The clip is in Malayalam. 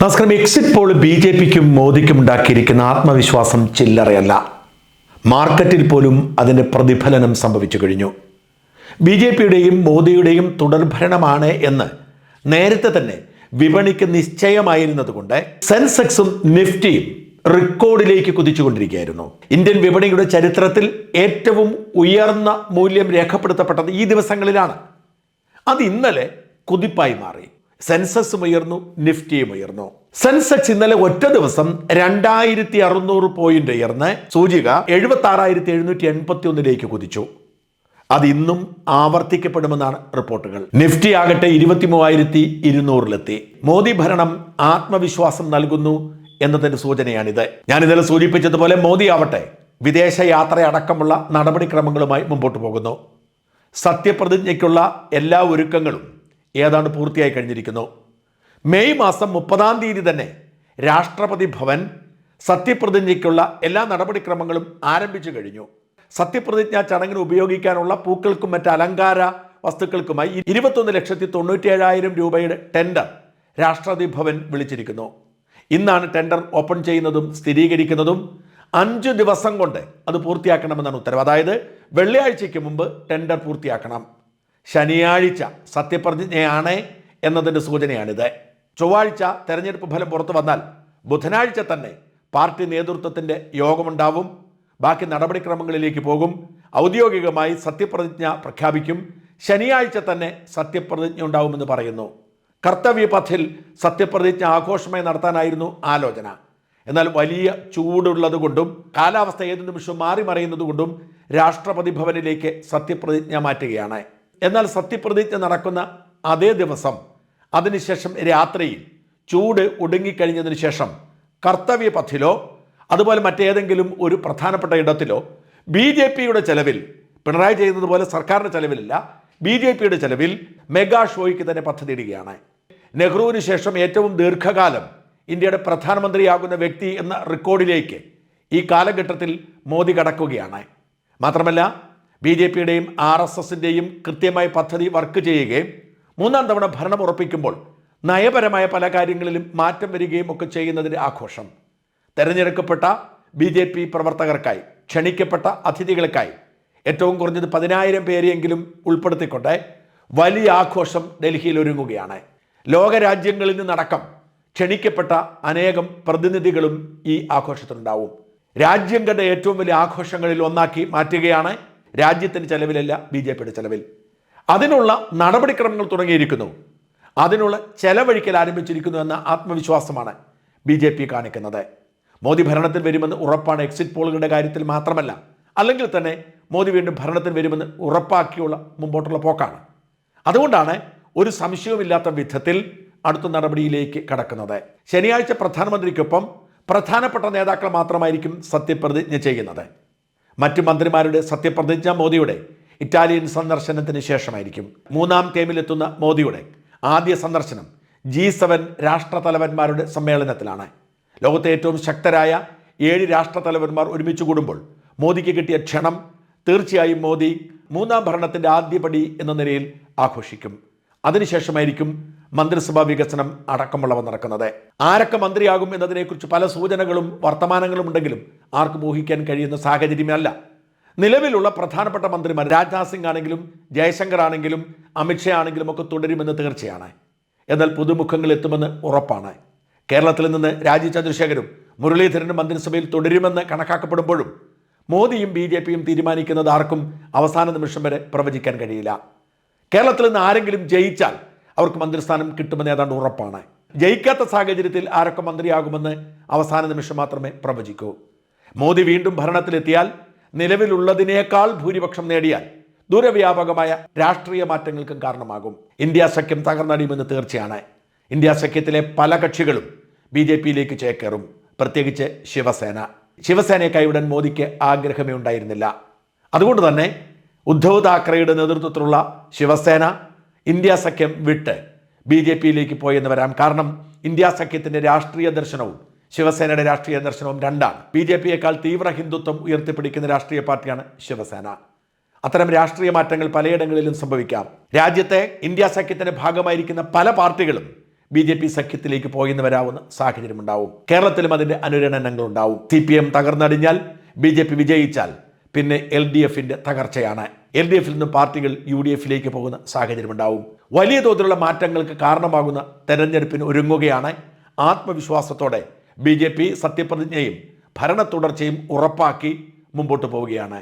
നമസ്കാരം. എക്സിറ്റ് പോൾ ബി.ജെ.പിക്കും മോദിക്കും ഉണ്ടാക്കിയിരിക്കുന്ന ആത്മവിശ്വാസം ചില്ലറയല്ല. മാർക്കറ്റിൽ പോലും അതിൻ്റെ പ്രതിഫലനം സംഭവിച്ചു കഴിഞ്ഞു. ബി.ജെ.പിയുടെയും മോദിയുടെയും തുടർഭരണമാണ് എന്ന് നേരത്തെ തന്നെ വിപണിക്ക് നിശ്ചയമായിരുന്നതുകൊണ്ട് സെൻസെക്സും നിഫ്റ്റിയും റെക്കോർഡിലേക്ക് കുതിച്ചുകൊണ്ടിരിക്കുകയായിരുന്നു. ഇന്ത്യൻ വിപണിയുടെ ചരിത്രത്തിൽ ഏറ്റവും ഉയർന്ന മൂല്യം രേഖപ്പെടുത്തപ്പെട്ടത് ഈ ദിവസങ്ങളിലാണ്. അത് ഇന്നലെ കുതിപ്പായി മാറി. സെൻസെക്സും ഉയർന്നു, നിഫ്റ്റിയും ഉയർന്നു. സെൻസെക്സ് ഇന്നലെ ഒറ്റ ദിവസം 2600 പോയിന്റ് ഉയർന്ന് സൂചിക 76,781 കുതിച്ചു. അത് ഇന്നും ആവർത്തിക്കപ്പെടുമെന്നാണ് റിപ്പോർട്ടുകൾ. നിഫ്റ്റി ആകട്ടെ 23,200 മോദി ഭരണം ആത്മവിശ്വാസം നൽകുന്നു എന്നതിന്റെ സൂചനയാണിത്. ഞാൻ ഇന്നലെ സൂചിപ്പിച്ചതുപോലെ മോദി ആവട്ടെ വിദേശ യാത്രയടക്കമുള്ള നടപടിക്രമങ്ങളുമായി മുമ്പോട്ട് പോകുന്നു. സത്യപ്രതിജ്ഞയ്ക്കുള്ള എല്ലാ ഒരുക്കങ്ങളും ഏതാണ്ട് പൂർത്തിയായി കഴിഞ്ഞിരിക്കുന്നു. മെയ് മാസം 30-ാം തീയതി തന്നെ രാഷ്ട്രപതി ഭവൻ സത്യപ്രതിജ്ഞയ്ക്കുള്ള എല്ലാ നടപടിക്രമങ്ങളും ആരംഭിച്ചു കഴിഞ്ഞു. സത്യപ്രതിജ്ഞാ ചടങ്ങിന് ഉപയോഗിക്കാനുള്ള പൂക്കൾക്കും മറ്റ് അലങ്കാര വസ്തുക്കൾക്കുമായി 21,97,000 രൂപയുടെ ടെൻഡർ രാഷ്ട്രപതി ഭവൻ വിളിച്ചിരിക്കുന്നു. ഇന്നാണ് ടെൻഡർ ഓപ്പൺ ചെയ്യുന്നതും സ്ഥിരീകരിക്കുന്നതും. 5 ദിവസം കൊണ്ട് അത് പൂർത്തിയാക്കണമെന്നാണ് ഉത്തരവ്. അതായത് വെള്ളിയാഴ്ചയ്ക്ക് മുമ്പ് ടെൻഡർ പൂർത്തിയാക്കണം. ശനിയാഴ്ച സത്യപ്രതിജ്ഞയാണ് എന്നതിൻ്റെ സൂചനയാണിത്. ചൊവ്വാഴ്ച തെരഞ്ഞെടുപ്പ് ഫലം പുറത്തു വന്നാൽ ബുധനാഴ്ച തന്നെ പാർട്ടി നേതൃത്വത്തിൻ്റെ യോഗമുണ്ടാവും. ബാക്കി നടപടിക്രമങ്ങളിലേക്ക് പോകും. ഔദ്യോഗികമായി സത്യപ്രതിജ്ഞ പ്രഖ്യാപിക്കും. ശനിയാഴ്ച തന്നെ സത്യപ്രതിജ്ഞ ഉണ്ടാവുമെന്ന് പറയുന്നു. കർത്തവ്യപഥിൽ സത്യപ്രതിജ്ഞ ആഘോഷമായി നടത്താനായിരുന്നു ആലോചന. എന്നാൽ വലിയ ചൂടുള്ളത് കൊണ്ടും കാലാവസ്ഥ ഏതു നിമിഷവും മാറി മറിയുന്നത് കൊണ്ടും രാഷ്ട്രപതി ഭവനിലേക്ക് സത്യപ്രതിജ്ഞ മാറ്റുകയാണ്. എന്നാൽ സത്യപ്രതിജ്ഞ നടക്കുന്ന അതേ ദിവസം അതിനുശേഷം രാത്രിയിൽ ചൂട് ഒടുങ്ങിക്കഴിഞ്ഞതിന് ശേഷം കർത്തവ്യപഥിലോ അതുപോലെ മറ്റേതെങ്കിലും ഒരു പ്രധാനപ്പെട്ട ഇടത്തിലോ ബി.ജെ.പിയുടെ ചെലവിൽ, പിണറായി ചെയ്യുന്നത് പോലെ സർക്കാരിൻ്റെ ചെലവിലില്ല, ബി.ജെ.പിയുടെ ചെലവിൽ മെഗാ ഷോയ്ക്ക് തന്നെ പദ്ധതിയിടുകയാണ്. നെഹ്റുവിന് ശേഷം ഏറ്റവും ദീർഘകാലം ഇന്ത്യയുടെ പ്രധാനമന്ത്രിയാകുന്ന വ്യക്തി എന്ന റെക്കോർഡിലേക്ക് ഈ കാലഘട്ടത്തിൽ മോദി കടക്കുകയാണ്. മാത്രമല്ല ബി.ജെ.പിയുടെയും RSSൻ്റെയും കൃത്യമായ പദ്ധതി വർക്ക് ചെയ്യുകയും 3-ാം തവണ ഭരണം ഉറപ്പിക്കുമ്പോൾ നയപരമായ പല കാര്യങ്ങളിലും മാറ്റം വരികയും ഒക്കെ ചെയ്യുന്നതിൻ്റെ ആഘോഷം. തെരഞ്ഞെടുക്കപ്പെട്ട ബി.ജെ.പി പ്രവർത്തകർക്കായി, ക്ഷണിക്കപ്പെട്ട അതിഥികൾക്കായി ഏറ്റവും കുറഞ്ഞത് 10,000 പേരെയെങ്കിലും ഉൾപ്പെടുത്തിക്കൊണ്ട് വലിയ ആഘോഷം ഡൽഹിയിൽ ഒരുങ്ങുകയാണ്. ലോകരാജ്യങ്ങളിൽ നിന്നടക്കം ക്ഷണിക്കപ്പെട്ട അനേകം പ്രതിനിധികളും ഈ ആഘോഷത്തിലുണ്ടാവും. രാജ്യം കണ്ട ഏറ്റവും വലിയ ആഘോഷങ്ങളിൽ ഒന്നാക്കി മാറ്റുകയാണ്. രാജ്യത്തിൻ്റെ ചെലവിലല്ല, ബി.ജെ.പിയുടെ ചെലവിൽ. അതിനുള്ള നടപടിക്രമങ്ങൾ തുടങ്ങിയിരിക്കുന്നു. അതിനുള്ള ചെലവഴിക്കൽ ആരംഭിച്ചിരിക്കുന്നു എന്ന ആത്മവിശ്വാസമാണ് ബി.ജെ.പി കാണിക്കുന്നത്. മോദി ഭരണത്തിൽ വരുമെന്ന് ഉറപ്പാണ്. എക്സിറ്റ് പോളുകളുടെ കാര്യത്തിൽ മാത്രമല്ല, അല്ലെങ്കിൽ തന്നെ മോദി വീണ്ടും ഭരണത്തിൽ വരുമെന്ന് ഉറപ്പാക്കിയുള്ള മുമ്പോട്ടുള്ള പോക്കാണ്. അതുകൊണ്ടാണ് ഒരു സംശയവുമില്ലാത്ത വിധത്തിൽ അടുത്ത നടപടിയിലേക്ക് കടക്കുന്നത്. ശനിയാഴ്ച പ്രധാനമന്ത്രിക്കൊപ്പം പ്രധാനപ്പെട്ട നേതാക്കൾ മാത്രമായിരിക്കും സത്യപ്രതിജ്ഞ ചെയ്യുന്നത്. മറ്റ് മന്ത്രിമാരുടെ സത്യപ്രതിജ്ഞ മോദിയുടെ ഇറ്റാലിയൻ സന്ദർശനത്തിന് ശേഷമായിരിക്കും. 3-ാം ടൈമിലെത്തുന്ന മോദിയുടെ ആദ്യ സന്ദർശനം G7 രാഷ്ട്രതലവന്മാരുടെ സമ്മേളനത്തിലാണ്. ലോകത്തെ ഏറ്റവും ശക്തരായ 7 രാഷ്ട്രതലവന്മാർ ഒരുമിച്ച് കൂടുമ്പോൾ മോദിക്ക് കിട്ടിയ ക്ഷണം തീർച്ചയായും മോദി 3-ാം ഭരണത്തിൻ്റെ ആദ്യപടി എന്ന നിലയിൽ ആഘോഷിക്കും. അതിനുശേഷമായിരിക്കും മന്ത്രിസഭാ വികസനം അടക്കമുള്ളവ നടക്കുന്നത്. ആരൊക്കെ മന്ത്രിയാകും എന്നതിനെക്കുറിച്ച് പല സൂചനകളും വർത്തമാനങ്ങളും ഉണ്ടെങ്കിലും ആർക്കും ഊഹിക്കാൻ കഴിയുന്ന സാഹചര്യമല്ല. നിലവിലുള്ള പ്രധാനപ്പെട്ട മന്ത്രിമാർ രാജ്നാഥ് സിംഗ് ആണെങ്കിലും ജയശങ്കർ ആണെങ്കിലും അമിത്ഷാ ആണെങ്കിലും ഒക്കെ തുടരുമെന്ന് തീർച്ചയാണ്. എന്നാൽ പുതുമുഖങ്ങൾ എത്തുമെന്ന് ഉറപ്പാണ്. കേരളത്തിൽ നിന്ന് രാജീവ് ചന്ദ്രശേഖരും മുരളീധരനും മന്ത്രിസഭയിൽ തുടരുമെന്ന് കണക്കാക്കപ്പെടുമ്പോഴും മോദിയും ബി.ജെ.പിയും തീരുമാനിക്കുന്നത് ആർക്കും അവസാന നിമിഷം വരെ പ്രവചിക്കാൻ കഴിയില്ല. കേരളത്തിൽ നിന്ന് ആരെങ്കിലും ജയിച്ചാൽ അവർക്ക് മന്ത്രിസ്ഥാനം കിട്ടുമെന്ന് ഏതാണ്ട് ഉറപ്പാണ്. ജയിക്കാത്ത സാഹചര്യത്തിൽ ആരൊക്കെ മന്ത്രിയാകുമെന്ന് അവസാന നിമിഷം മാത്രമേ പ്രവചിക്കൂ. മോദി വീണ്ടും ഭരണത്തിലെത്തിയാൽ, നിലവിലുള്ളതിനേക്കാൾ ഭൂരിപക്ഷം നേടിയാൽ ദൂരവ്യാപകമായ രാഷ്ട്രീയ മാറ്റങ്ങൾക്കും കാരണമാകും. ഇന്ത്യ സഖ്യം തകർന്നടിയുമെന്ന് തീർച്ചയാണ്. ഇന്ത്യ സഖ്യത്തിലെ പല കക്ഷികളും ബി.ജെ.പിയിലേക്ക് ചേക്കേറും. പ്രത്യേകിച്ച് ശിവസേനയെ കൈവിടാൻ മോദിക്ക് ആഗ്രഹമേ ഉണ്ടായിരുന്നില്ല. അതുകൊണ്ട് തന്നെ ഉദ്ധവ് താക്കറെയുടെ നേതൃത്വത്തിലുള്ള ശിവസേന ഇന്ത്യ സഖ്യം വിട്ട് ബി.ജെ.പിയിലേക്ക് പോയെന്ന് വരാം. കാരണം ഇന്ത്യ സഖ്യത്തിൻ്റെ രാഷ്ട്രീയ ദർശനവും ശിവസേനയുടെ രാഷ്ട്രീയ ദർശനവും രണ്ടാണ്. ബി.ജെ.പിയേക്കാൾ തീവ്ര ഹിന്ദുത്വം ഉയർത്തിപ്പിടിക്കുന്ന രാഷ്ട്രീയ പാർട്ടിയാണ് ശിവസേന. അത്തരം രാഷ്ട്രീയ മാറ്റങ്ങൾ പലയിടങ്ങളിലും സംഭവിക്കാം. രാജ്യത്തെ ഇന്ത്യ സഖ്യത്തിന്റെ ഭാഗമായിരിക്കുന്ന പല പാർട്ടികളും BJP സഖ്യത്തിലേക്ക് പോയെന്ന് വരാവുന്ന സാഹചര്യമുണ്ടാവും. കേരളത്തിലും അതിൻ്റെ അനുരണനങ്ങളുണ്ടാവും. CPM തകർന്നടിഞ്ഞാൽ BJP വിജയിച്ചാൽ പിന്നെ LDFിൻ്റെ തകർച്ചയാണ്. LDFിൽ നിന്നും പാർട്ടികൾ UDFിലേക്ക് പോകുന്ന സാഹചര്യമുണ്ടാവും. വലിയ തോതിലുള്ള മാറ്റങ്ങൾക്ക് കാരണമാകുന്ന തെരഞ്ഞെടുപ്പിന് ഒരുങ്ങുകയാണ്. ആത്മവിശ്വാസത്തോടെ BJP സത്യപ്രതിജ്ഞയും ഭരണ തുടർച്ചയും ഉറപ്പാക്കി മുമ്പോട്ട് പോവുകയാണ്.